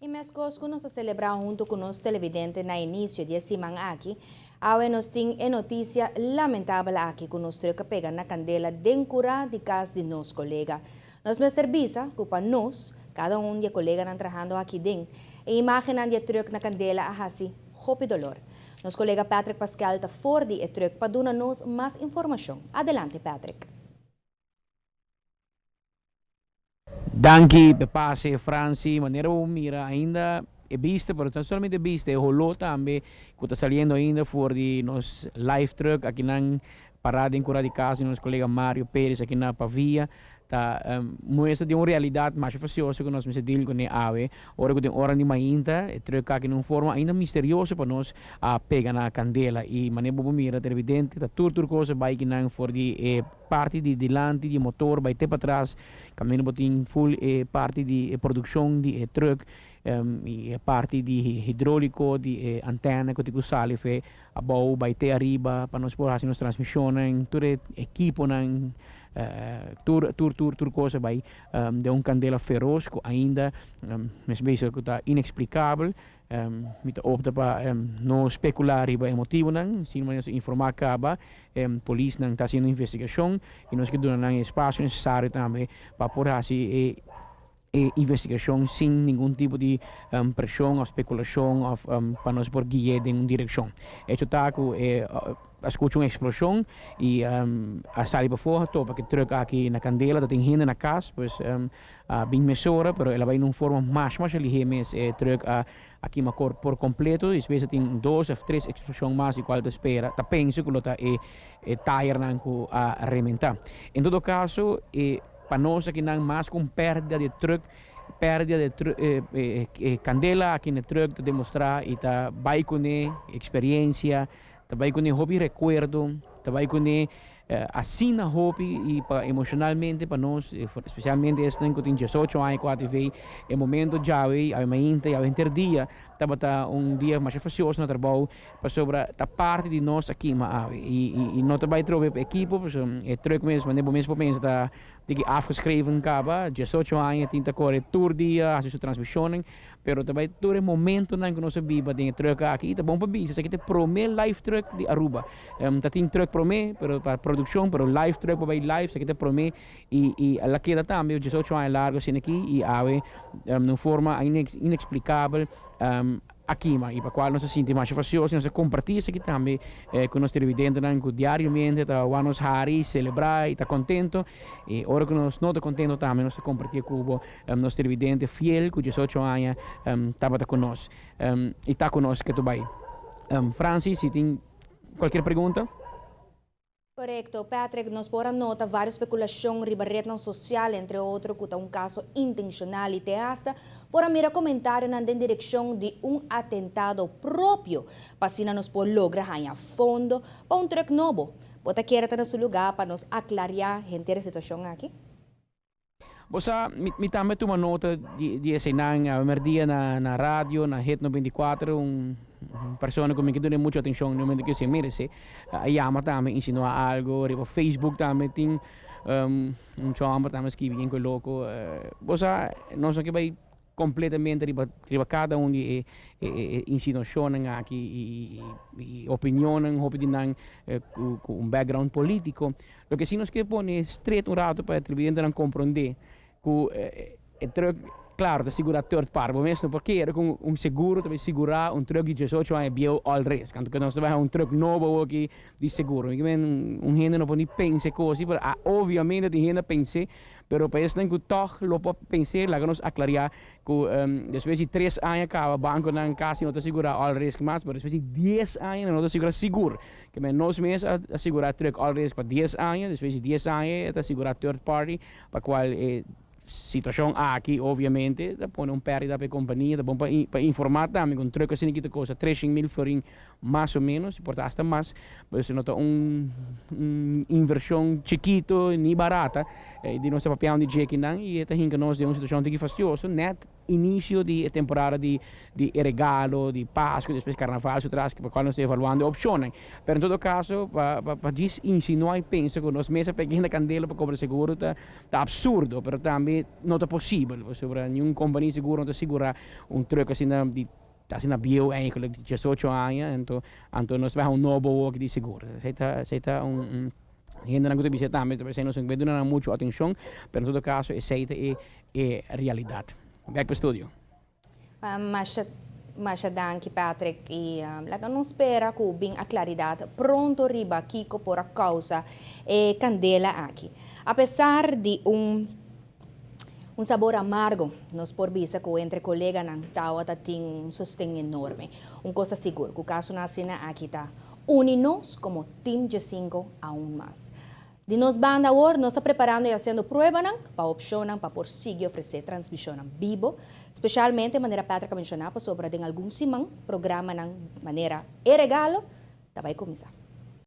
E mes conosco nos celebrar junto com os televidentes na início de semana aqui, awe nos tem notícia lamentável aqui que nos troca pega na candela dencura de casa de nos colega. Nós me serviça, culpa nós, cada de colega não trabalhando aqui dentro, e imagem de troca na candela a hasi, hope dolor. Nos colega Patrick Pascal está fora de troca para dar-nos mais informação. Adelante, Patrick. Danke, Bepase, Franci, maneira mira ainda é vista, mas não somente vista, é rolou também, que está saindo ainda fora de nos live truck aqui na parada em Cura de Casa, nosso colega Mário Pérez aqui na Pavia, tá mostra de uma realidade mais faciosa que nós me deal com a ave, ora que tem hora de mainta, truck aqui numa forma ainda misteriosa para nós a pegar na candela e maneira boa mira, evidente, tá tudo coisa vai que não for de parte de delante de motor, vai ter para trás, caminho botin full parte de produção de truck e parte de hidráulico, de antena que tu sale fe a bau vai ter arriba para nós por assim transmissão, todo equipo nan tur coisa vai de candela feroz que ainda mas mesmo que está inexplicável me opta para não especular riba emotivo não sim mas informar acaba polícia não está fazendo investigação e nós que dando espaço necessário também para por assim investigação sem nenhum tipo de pressão ou especulação para nós por guiar em uma direção. Isso está com escuta uma explosão e a sair para fora, topa que troca aqui na candela, tem gente na casa, pois bem mesura, mas ela vai numa forma mais ligeira, mas troca aqui uma cor por completo, e às vezes tem 2 ou 3 explosões mais igual da espera, tá penso que está tire não a arrebentar. Em todo caso, para nós aqui não mais com perda de truck, candela aqui no truck para demonstrar e tá vai com experiência, tá vai com hobby recuerdo, tá vai com assina hobby e para emocionalmente para nós, especialmente este que tem 18 anos, 4 vezes, é momento já a mainta, a interdia, tá dia mais facioso no trabalho, para sobre a parte de nós aqui, e não vai trocar equipo, é truck mesmo, nem bom mesmo pensa tá de afgeschreven acaba, 18 anos, tinta corre todo dia, a sua transmissão, pero também todo o momento na que nós viva tem truck aqui, tá bom para bis, isso aqui tem promê live truck de Aruba, tá tem truck promê, pero para produção, pero live truck para live, isso aqui tem promê e a queda também 18 anos largo assim aqui e ave de forma inexplicável aqui, mas e para qual nós se sentimos mais faciosos, nós compartilhamos aqui também com nós televidentes, que diariamente tá vamos hari celebrar e tá contento e hora que nós não tá contento também nós compartilhamos com nós televidentes fiel que 18 anos estava conosco e está conosco que tu vai. Francis, se tem qualquer pergunta? Correcto, Patrick, nos pôr a nota várias especulações riba rede social, entre outros, que é caso intencional e hasta por a mira comentário na direção de atentado próprio, para nos por logra ganhar fundo para truck novo. Bota queira estar no seu lugar para nos aclarar a situação aqui? Você me também toma nota de esse a merdia na rádio, na Rede 94, persona que me dá muita atenção no momento que se merece. A chama também insinua algo, riba Facebook também tem chama também que bem louco. Você não sei que vai completamente riba cada de insinuação aqui e opinião opinião com background político. Lo que sim nos que pone estreito rato para televidente não compreender que claro, de segurar third party, mesmo porque era com seguro, também segurar truck de 18 anos bio all risk. Quando nós temos truck novo aqui de seguro, gente não pode pensar coisas, mas obviamente tem gente pensa, pero para isso tem que toch lo pode pensar, lá que nós aclarar que depois de 3 anos acaba banco não casa não te segura all risk mais, mas depois de 10 anos não te segura seguro. Que nós mesmos assegurar truck all risk para 10 anos, depois de 10 anos te segurar third party, para qual situação aqui, obviamente, da põe perda para a companhia, da bom para informar também, com troca assim que coisa 300.000 florin mais ou menos, portanto hasta mais, mas se nota inversão chiquito, nem barata, de nossa papel de check não e está hinca nós de uma situação que fastidioso, net inicio di temporada di regalo, di Pascua, di carnaval, outras que qual nós estamos evaluando opções. Pero em todo caso, para diz insinuar e pensa que nós mesa pequena candela para cobrar seguro tá absurdo, pero também não é possível. Sobre nenhuma companhia seguro não te segura truque assim de dat is een bio eigenlijk 18 anos, então nós vamos novo work de seguro. Seita gente não gosta de visitar, mas você não se vê dando muito atenção, pero em todo caso seita é realidade. Back para o estúdio. Mas danke Patrick e laga não espera que bem a claridade pronto riba Kiko por a causa e candela aqui. Apesar de sabor amargo, nós por bisa que entre colega ng tawa tem sustento enorme. Coisa seguro, que o caso nascina aqui tá uninos como Team G5 aún mais. De nós banda agora, nós estamos preparando e fazendo prova para opção para prosseguir oferecer transmissão vivo, especialmente de maneira Patrick mencionava sobre algum simão programa de maneira e regalo, vai começar.